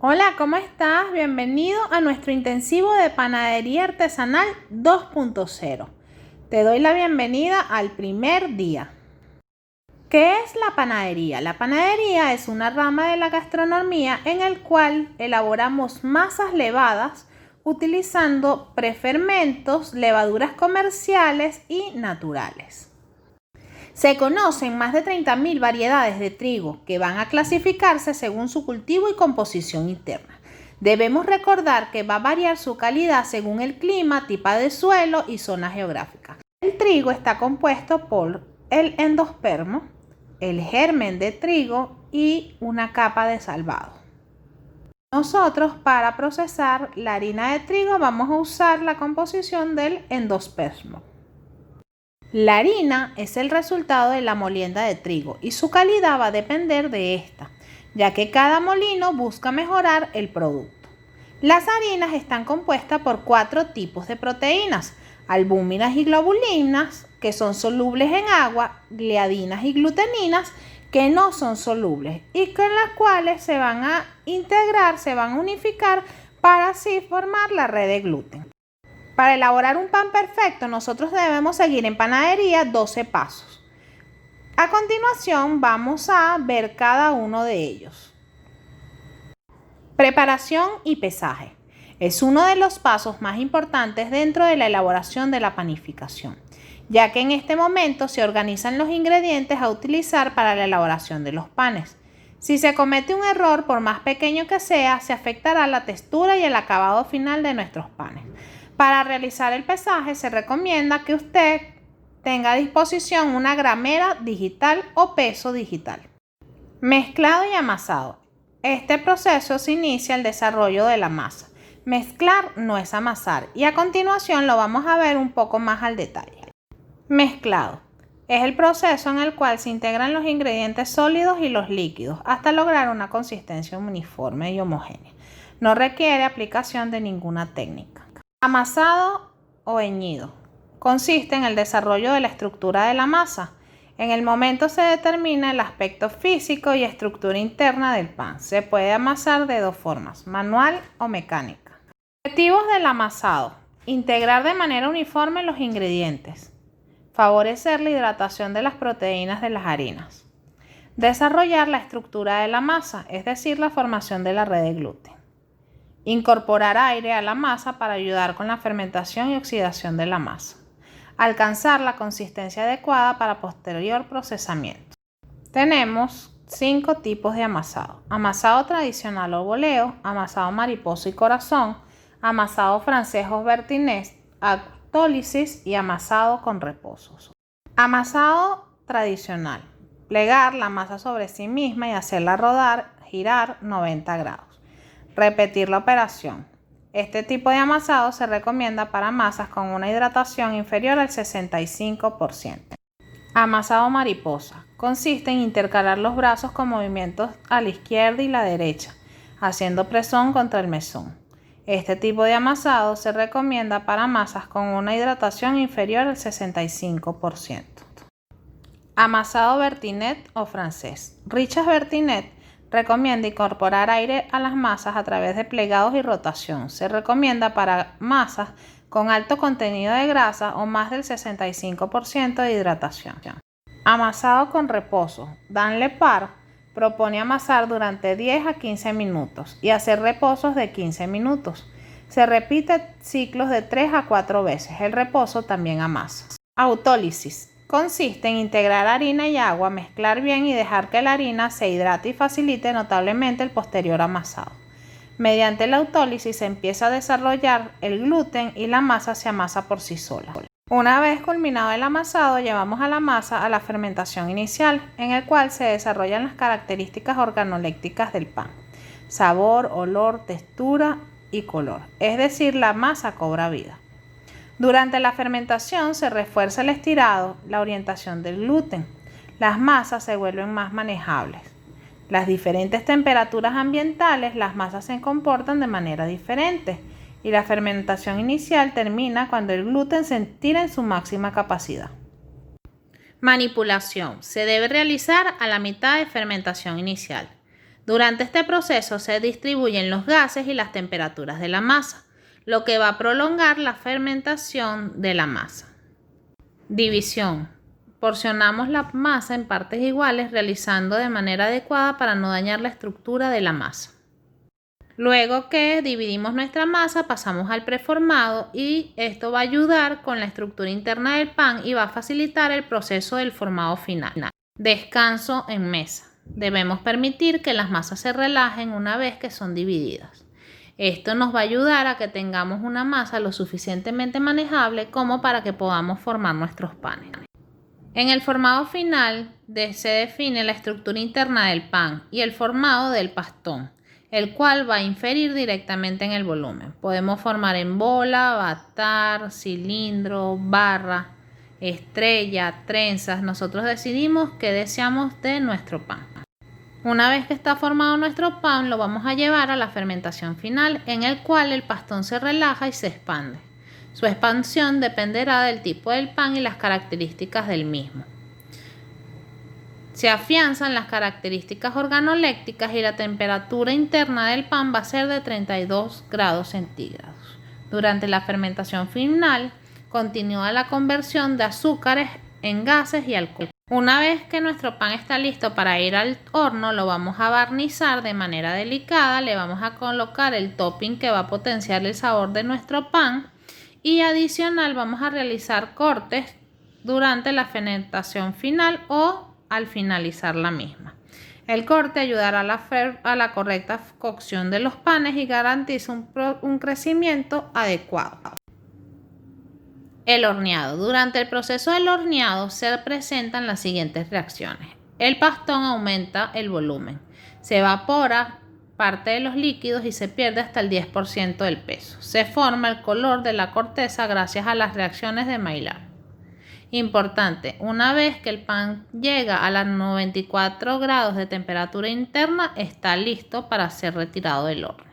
Hola, ¿cómo estás? Bienvenido a nuestro intensivo de panadería artesanal 2.0. Te doy la bienvenida al primer día. ¿Qué es la panadería? La panadería es una rama de la gastronomía en el cual elaboramos masas levadas utilizando prefermentos, levaduras comerciales y naturales. Se conocen más de 30.000 variedades de trigo que van a clasificarse según su cultivo y composición interna. Debemos recordar que va a variar su calidad según el clima, tipo de suelo y zona geográfica. El trigo está compuesto por el endospermo, el germen de trigo y una capa de salvado. Nosotros para procesar la harina de trigo vamos a usar la composición del endospermo. La harina es el resultado de la molienda de trigo y su calidad va a depender de esta, ya que cada molino busca mejorar el producto. Las harinas están compuestas por 4 tipos de proteínas: albúminas y globulinas, que son solubles en agua, gliadinas y gluteninas, que no son solubles y con las cuales se van a integrar, se van a unificar para así formar la red de gluten. Para elaborar un pan perfecto, nosotros debemos seguir en panadería 12 pasos. A continuación, vamos a ver cada uno de ellos. Preparación y pesaje. Es uno de los pasos más importantes dentro de la elaboración de la panificación, ya que en este momento se organizan los ingredientes a utilizar para la elaboración de los panes. Si se comete un error, por más pequeño que sea, se afectará la textura y el acabado final de nuestros panes. Para realizar el pesaje se recomienda que usted tenga a disposición una gramera digital o peso digital. Mezclado y amasado. Este proceso se inicia el desarrollo de la masa. Mezclar no es amasar y a continuación lo vamos a ver un poco más al detalle. Mezclado. Es el proceso en el cual se integran los ingredientes sólidos y los líquidos hasta lograr una consistencia uniforme y homogénea. No requiere aplicación de ninguna técnica. Amasado o heñido. Consiste en el desarrollo de la estructura de la masa. En el momento se determina el aspecto físico y estructura interna del pan. Se puede amasar de 2 formas, manual o mecánica. Objetivos del amasado. Integrar de manera uniforme los ingredientes. Favorecer la hidratación de las proteínas de las harinas. Desarrollar la estructura de la masa, es decir, la formación de la red de gluten. Incorporar aire a la masa para ayudar con la fermentación y oxidación de la masa. Alcanzar la consistencia adecuada para posterior procesamiento. Tenemos 5 tipos de amasado: amasado tradicional o voleo, amasado mariposa y corazón, amasado francés o bertinés, autólisis y amasado con reposos. Amasado tradicional: plegar la masa sobre sí misma y hacerla rodar, girar 90 grados. Repetir la operación. Este tipo de amasado se recomienda para masas con una hidratación inferior al 65%. Amasado mariposa. Consiste en intercalar los brazos con movimientos a la izquierda y la derecha, haciendo presión contra el mesón. Este tipo de amasado se recomienda para masas con una hidratación inferior al 65%. Amasado bertinet o francés. Richard Bertinet recomienda incorporar aire a las masas a través de plegados y rotación. Se recomienda para masas con alto contenido de grasa o más del 65% de hidratación. Amasado con reposo. Dan Lepar propone amasar durante 10 a 15 minutos y hacer reposos de 15 minutos. Se repite ciclos de 3 a 4 veces. El reposo también amasa. Autólisis. Consiste en integrar harina y agua, mezclar bien y dejar que la harina se hidrate y facilite notablemente el posterior amasado. Mediante la autólisis se empieza a desarrollar el gluten y la masa se amasa por sí sola. Una vez culminado el amasado, llevamos a la masa a la fermentación inicial, en el cual se desarrollan las características organolépticas del pan: sabor, olor, textura y color. Es decir, la masa cobra vida. Durante la fermentación se refuerza el estirado, la orientación del gluten. Las masas se vuelven más manejables. Las diferentes temperaturas ambientales, las masas se comportan de manera diferente y la fermentación inicial termina cuando el gluten se estira en su máxima capacidad. Manipulación. Se debe realizar a la mitad de fermentación inicial. Durante este proceso se distribuyen los gases y las temperaturas de la masa, lo que va a prolongar la fermentación de la masa. División. Porcionamos la masa en partes iguales, realizando de manera adecuada para no dañar la estructura de la masa. Luego que dividimos nuestra masa, pasamos al preformado y esto va a ayudar con la estructura interna del pan y va a facilitar el proceso del formado final. Descanso en mesa. Debemos permitir que las masas se relajen una vez que son divididas. Esto nos va a ayudar a que tengamos una masa lo suficientemente manejable como para que podamos formar nuestros panes. En el formado final se define la estructura interna del pan y el formado del pastón, el cual va a inferir directamente en el volumen. Podemos formar en bola, batar, cilindro, barra, estrella, trenzas. Nosotros decidimos qué deseamos de nuestro pan. Una vez que está formado nuestro pan, lo vamos a llevar a la fermentación final, en el cual el pastón se relaja y se expande. Su expansión dependerá del tipo del pan y las características del mismo. Se afianzan las características organolépticas y la temperatura interna del pan va a ser de 32 grados centígrados. Durante la fermentación final, continúa la conversión de azúcares en gases y alcohol. Una vez que nuestro pan está listo para ir al horno, lo vamos a barnizar de manera delicada, le vamos a colocar el topping que va a potenciar el sabor de nuestro pan y adicional vamos a realizar cortes durante la fermentación final o al finalizar la misma. El corte ayudará a la correcta cocción de los panes y garantiza un crecimiento adecuado. El horneado. Durante el proceso del horneado se presentan las siguientes reacciones. El pastón aumenta el volumen, se evapora parte de los líquidos y se pierde hasta el 10% del peso. Se forma el color de la corteza gracias a las reacciones de Maillard. Importante, una vez que el pan llega a los 94 grados de temperatura interna, está listo para ser retirado del horno.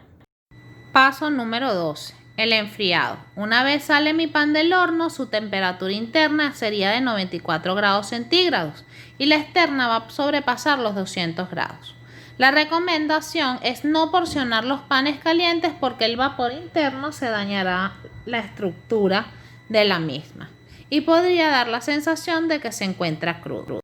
Paso número 12. El enfriado. Una vez sale mi pan del horno, su temperatura interna sería de 94 grados centígrados y la externa va a sobrepasar los 200 grados. La recomendación es no porcionar los panes calientes porque el vapor interno se dañará la estructura de la misma y podría dar la sensación de que se encuentra crudo.